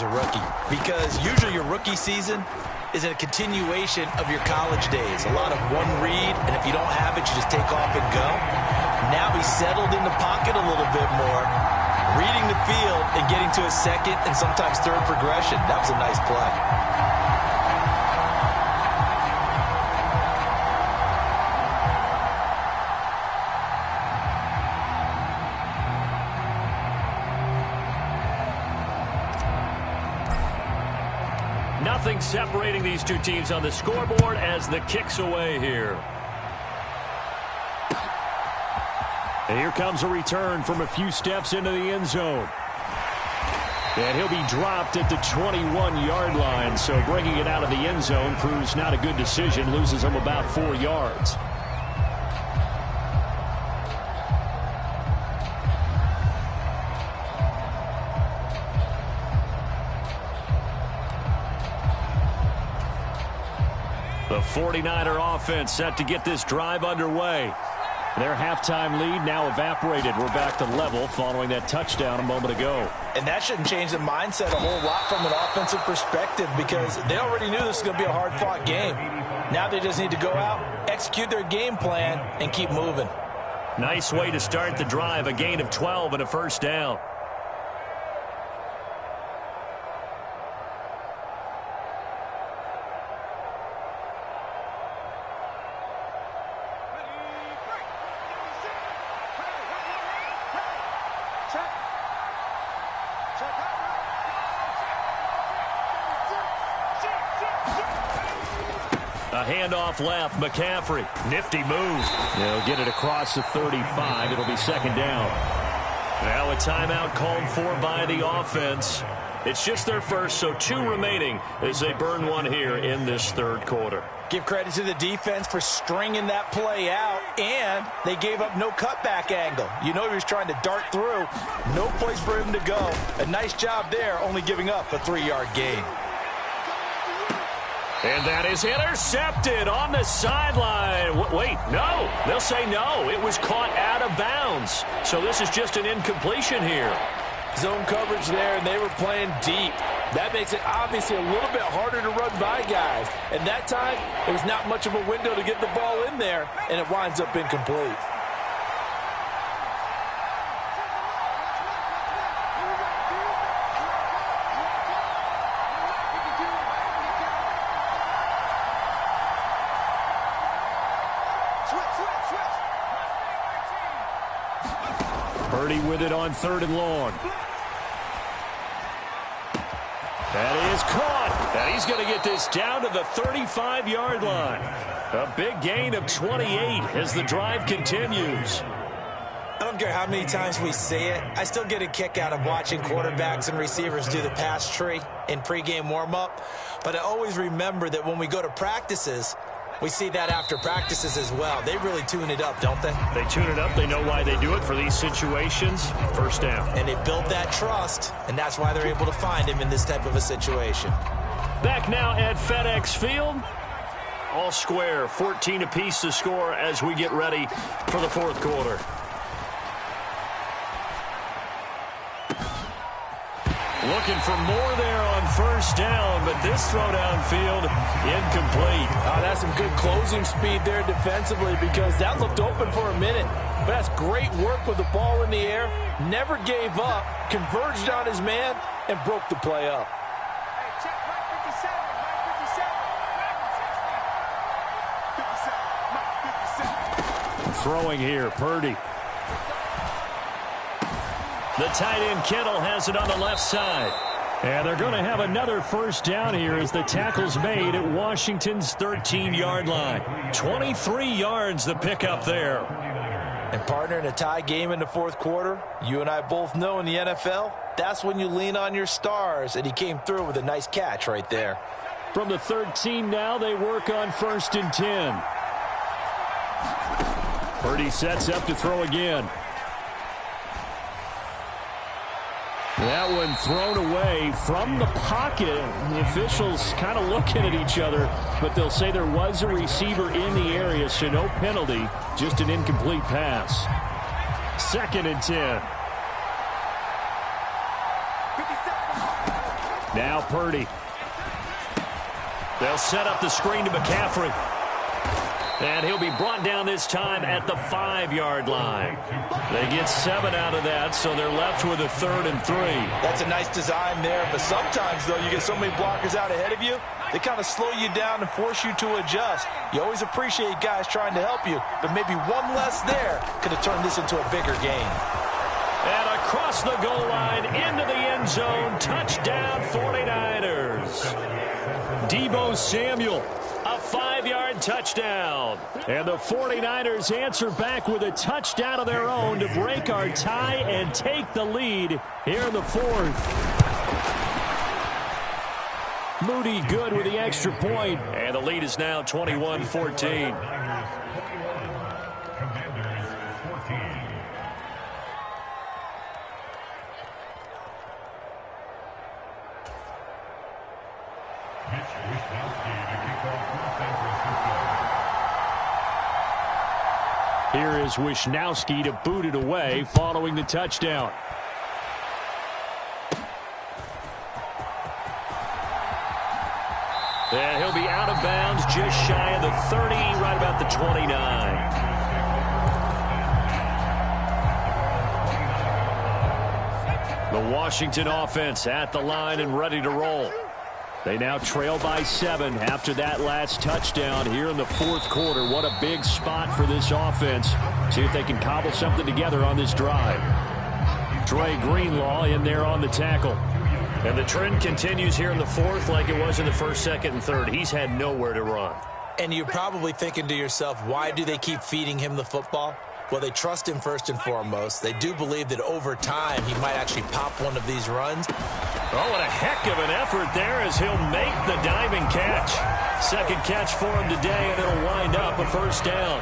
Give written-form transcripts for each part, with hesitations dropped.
as a rookie, because usually your rookie season is a continuation of your college days. A lot of one read, and if you don't have it, you just take off and go. Now he's settled in the pocket a little bit more, reading the field and getting to his second and sometimes third progression. That was a nice play. Nothing separating these two teams on the scoreboard as the kick's away here. And here comes a return from a few steps into the end zone. And he'll be dropped at the 21-yard line. So bringing it out of the end zone proves not a good decision. Loses him about 4 yards. The 49er offense set to get this drive underway. Their halftime lead now evaporated. We're back to level following that touchdown a moment ago. And that shouldn't change the mindset a whole lot from an offensive perspective, because they already knew this was going to be a hard-fought game. Now they just need to go out, execute their game plan, and keep moving. Nice way to start the drive, a gain of 12 and a first down. A handoff left, McCaffrey. Nifty move. They'll get it across the 35. It'll be second down. Now a timeout called for by the offense. It's just their first, so 2 remaining as they burn one here in this third quarter. Give credit to the defense for stringing that play out, and they gave up no cutback angle. You know he was trying to dart through. No place for him to go. A nice job there, only giving up a 3-yard gain. And that is intercepted on the sideline. Wait, no. They'll say no. It was caught out of bounds. So this is just an incompletion here. Zone coverage there, and they were playing deep. That makes it obviously a little bit harder to run by guys. And that time, there was not much of a window to get the ball in there, and it winds up incomplete. Purdy with it on 3rd and long. That is caught. And he's going to get this down to the 35-yard line. A big gain of 28 as the drive continues. I don't care how many times we say it, I still get a kick out of watching quarterbacks and receivers do the pass tree in pregame warm-up. But I always remember that when we go to practices, we see that after practices as well. They really tune it up, don't they? They tune it up. They know why they do it for these situations. First down. And they build that trust, and that's why they're able to find him in this type of a situation. Back now at FedEx Field. All square, 14 apiece to score as we get ready for the fourth quarter. Looking for more there on first down, but this throw downfield incomplete. That's some good closing speed there defensively, because that looked open for a minute. But that's great work with the ball in the air. Never gave up, converged on his man, and broke the play up. Throwing here, Purdy. The tight end Kittle has it on the left side. And they're going to have another first down here as the tackle's made at Washington's 13-yard line. 23 yards the pickup there. And partner, in a tie game in the fourth quarter, you and I both know in the NFL, that's when you lean on your stars, and he came through with a nice catch right there. From the 13 now, they work on 1st and 10. Purdy sets up to throw again. That one thrown away from the pocket. The officials kind of looking at each other, but they'll say there was a receiver in the area, so no penalty, just an incomplete pass. 2nd and 10. Now Purdy. They'll set up the screen to McCaffrey. And he'll be brought down this time at the 5-yard line. They get 7 out of that, so they're left with a 3rd and 3. That's a nice design there, but sometimes, though, you get so many blockers out ahead of you, they kind of slow you down and force you to adjust. You always appreciate guys trying to help you, but maybe one less there could have turned this into a bigger game. And across the goal line, into the end zone, touchdown 49ers. Deebo Samuel. A 5-yard touchdown. And the 49ers answer back with a touchdown of their own to break our tie and take the lead here in the 4th. Moody good with the extra point. And the lead is now 21-14. Here is Wisnowski to boot it away following the touchdown. And he'll be out of bounds just shy of the 30, right about the 29. The Washington offense at the line and ready to roll. They now trail by 7 after that last touchdown here in the 4th quarter. What a big spot for this offense. See if they can cobble something together on this drive. Dre Greenlaw in there on the tackle. And the trend continues here in the 4th like it was in the 1st, 2nd, and 3rd. He's had nowhere to run. And you're probably thinking to yourself, why do they keep feeding him the football? Well, they trust him first and foremost. They do believe that over time he might actually pop one of these runs. Oh, what a heck of an effort there as he'll make the diving catch. 2nd catch for him today, and it'll wind up a 1st down.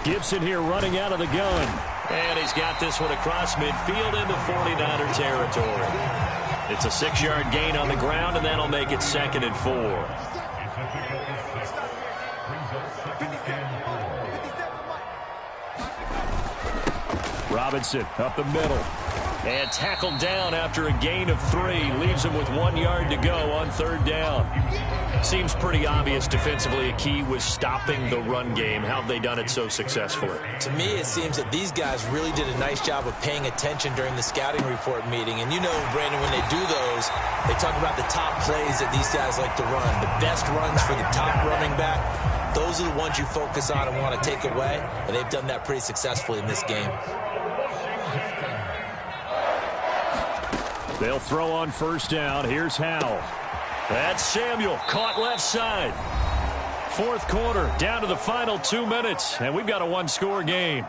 Gibson here running out of the gun. And he's got this one across midfield into 49er territory. It's a 6-yard gain on the ground, and that'll make it 2nd and 4. Robinson up the middle. And tackled down after a gain of 3. Leaves him with 1 yard to go on 3rd down. Seems pretty obvious defensively a key was stopping the run game. How have they done it so successfully? To me, it seems that these guys really did a nice job of paying attention during the scouting report meeting. And you know, Brandon, when they do those, they talk about the top plays that these guys like to run. The best runs for the top running back. Those are the ones you focus on and want to take away. And they've done that pretty successfully in this game. They'll throw on 1st down. Here's Howell. That's Samuel, caught left side. 4th quarter, down to the final 2 minutes, and we've got a 1-score game.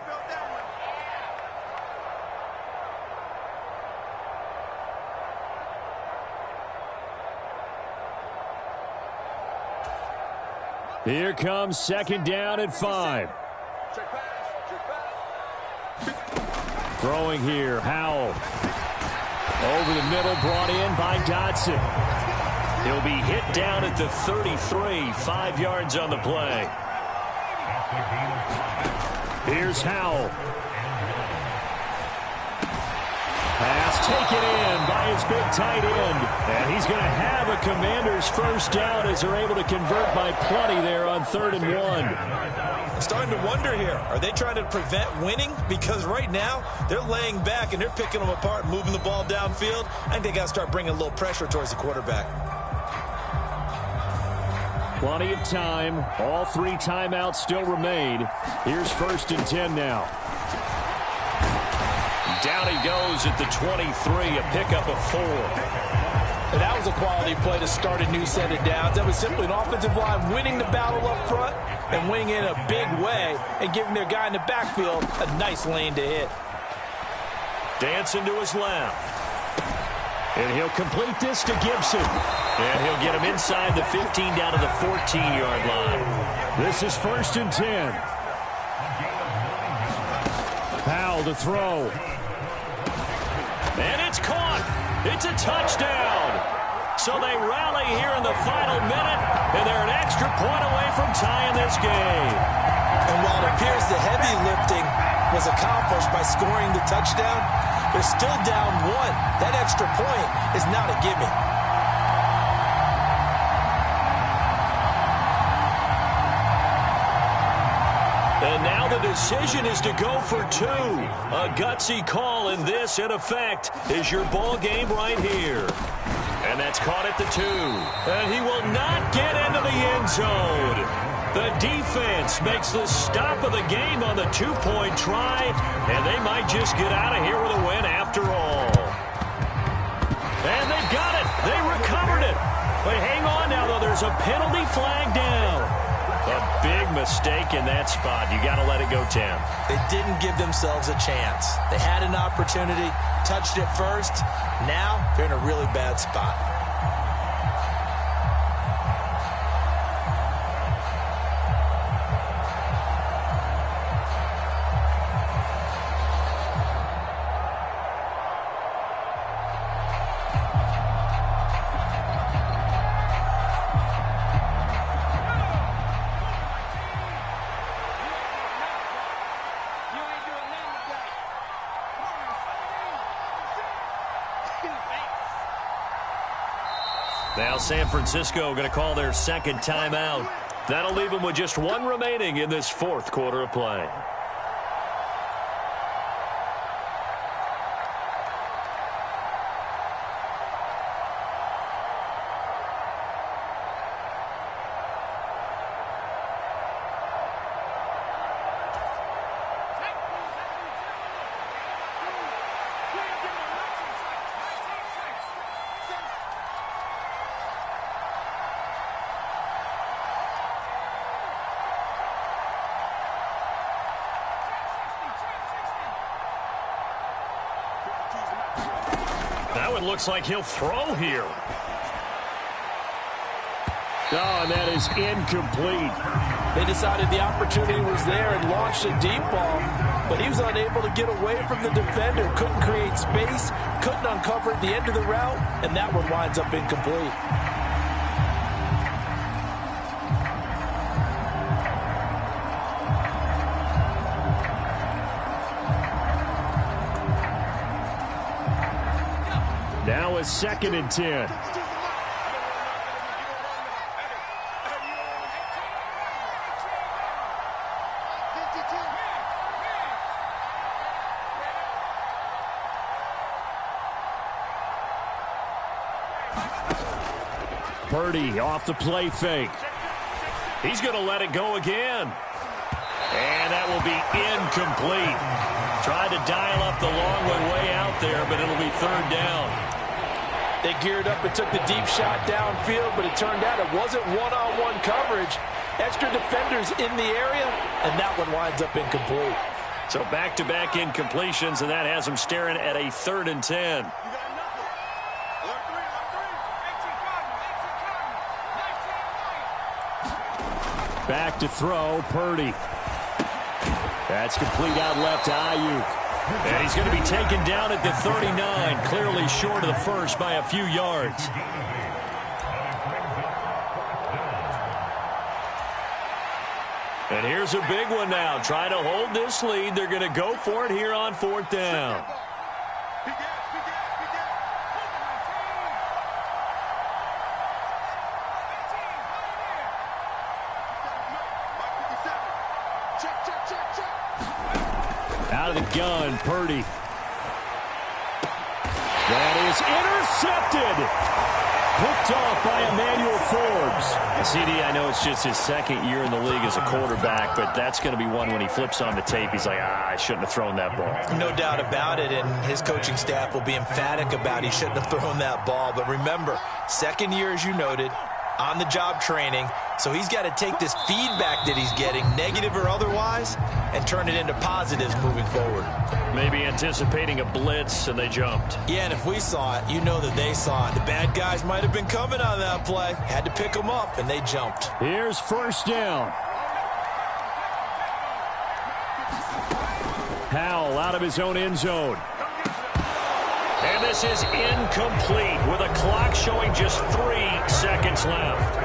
Here comes 2nd down at 5. Throwing here, Howell. Over the middle, brought in by Dotson. He'll be hit down at the 33, 5 yards on the play. Here's Howell. Pass taken in by his big tight end. And he's going to have a Commander's 1st down as they're able to convert by plenty there on 3rd and 1. I'm starting to wonder here, are they trying to prevent winning? Because right now, they're laying back and they're picking them apart, moving the ball downfield. I think they got to start bringing a little pressure towards the quarterback. Plenty of time. All 3 timeouts still remain. Here's 1st and 10 now. Down he goes at the 23, a pickup of 4. And that was a quality play to start a new set of downs. That was simply an offensive line winning the battle up front and winning it in a big way and giving their guy in the backfield a nice lane to hit. Dancing to his left. And he'll complete this to Gibson. And he'll get him inside the 15 down to the 14-yard line. This is 1st and 10. Powell to throw. And it's caught. It's a touchdown. So they rally here in the final minute, and they're an extra point away from tying this game. was accomplished by scoring the touchdown. They're still down 1. That extra point is not a gimme. And now the decision is to go for 2. A gutsy call, and this, in effect, is your ball game right here. And that's caught at the 2. And he will not get into the end zone. The defense makes the stop of the game on the 2-point try, and they might just get out of here with a win after all. And they've got it. They recovered it. But hang on now, though. There's a penalty flag down. A big mistake in that spot. You got to let it go, Tim. They didn't give themselves a chance. They had an opportunity, touched it first. Now they're in a really bad spot. Now San Francisco going to call their second timeout. That'll leave them with just 1 remaining in this 4th quarter of play. Now it looks like he'll throw here. Oh, and that is incomplete. They decided the opportunity was there and launched a deep ball, but he was unable to get away from the defender, couldn't create space, couldn't uncover the end of the route, and that one winds up incomplete. Now a 2nd and 10. Purdy off the play fake. He's going to let it go again. And that will be incomplete. Tried to dial up the long way out there, but it'll be 3rd down. They geared up and took the deep shot downfield, but it turned out it wasn't one-on-one coverage. Extra defenders in the area, and that one winds up incomplete. So back-to-back incompletions, and that has them staring at a 3rd and 10. Back to throw, Purdy. That's complete out left to Ayuk. And he's going to be taken down at the 39, clearly short of the first by a few yards. And here's a big one now. Trying to hold this lead. They're going to go for it here on 4th down. Out of the gun, Purdy. That is intercepted. Picked off by Emmanuel Forbes. CD, I know it's just his 2nd year in the league as a quarterback, but that's going to be one when he flips on the tape. He's like, I shouldn't have thrown that ball. No doubt about it, and his coaching staff will be emphatic about he shouldn't have thrown that ball. But remember, 2nd year, as you noted, on-the-job training. So he's got to take this feedback that he's getting, negative or otherwise, and turn it into positives moving forward. Maybe anticipating a blitz, and they jumped. Yeah, and if we saw it, you know that they saw it. The bad guys might have been coming on that play. Had to pick them up, and they jumped. Here's 1st down. Howell out of his own end zone. And this is incomplete with a clock showing just 3 seconds left.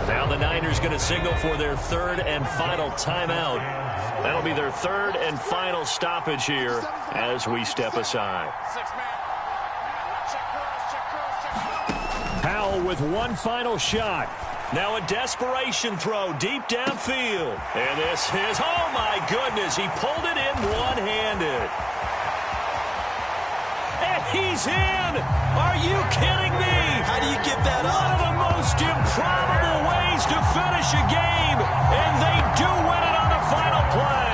Now Now the Niners going to signal for their third and final timeout. That'll be their third and final stoppage here as we step aside. Powell with one final shot. Now a desperation throw deep downfield. And this is, oh my goodness, he pulled it in one-handed. And he's in! Are you kidding me? How do you give that up? One of the most improbable ways to finish a game, and they do win it on the final play.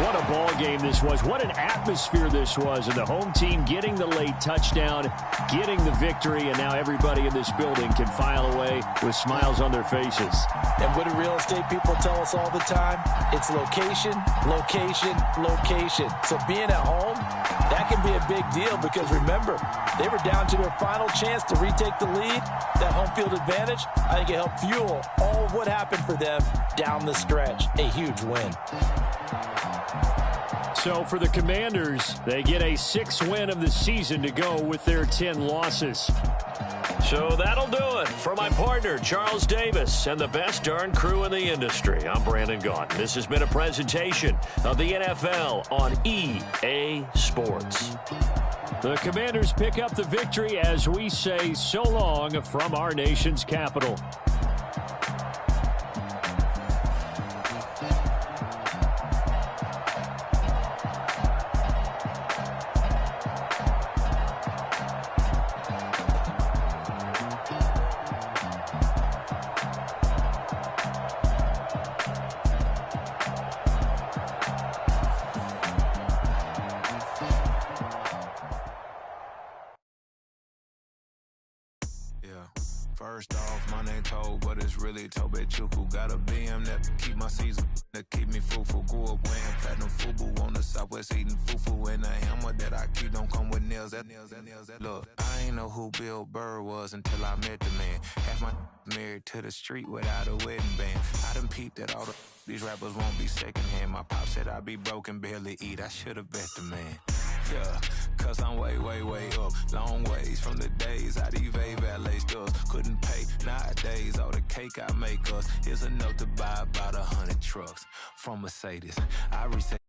What a ball game this was. What an atmosphere this was. And the home team getting the late touchdown, getting the victory, and now everybody in this building can file away with smiles on their faces. And what do real estate people tell us all the time? It's location, location, location. So being at home, that can be a big deal because remember, they were down to their final chance to retake the lead. That home field advantage, I think it helped fuel all of what happened for them down the stretch. A huge win. So for the Commanders, they get a 6th win of the season to go with their 10 losses. So that'll do it for my partner, Charles Davis, and the best darn crew in the industry. I'm Brandon Gaudin. This has been a presentation of the NFL on EA Sports. The Commanders pick up the victory as we say so long from our nation's capital. First off, my name Toad, but it's really Tobe Chuku. Got a BM that keep my season, that keep me fruitful. Grew up wearing platinum FUBU on the Southwest eating fufu. And a hammer that I keep don't come with nails. Look, I ain't know who Bill Burr was until I met the man. Half my married to the street without a wedding band. I done peeped that all these rappers won't be secondhand. My pop said I'd be broken, barely eat. I should've bet the man. Yeah, cause I'm way, way, way up. Long ways from the days I eBay valet stores. Couldn't pay nowadays. All the cake I make us is enough to buy about 100 trucks from Mercedes. I reset.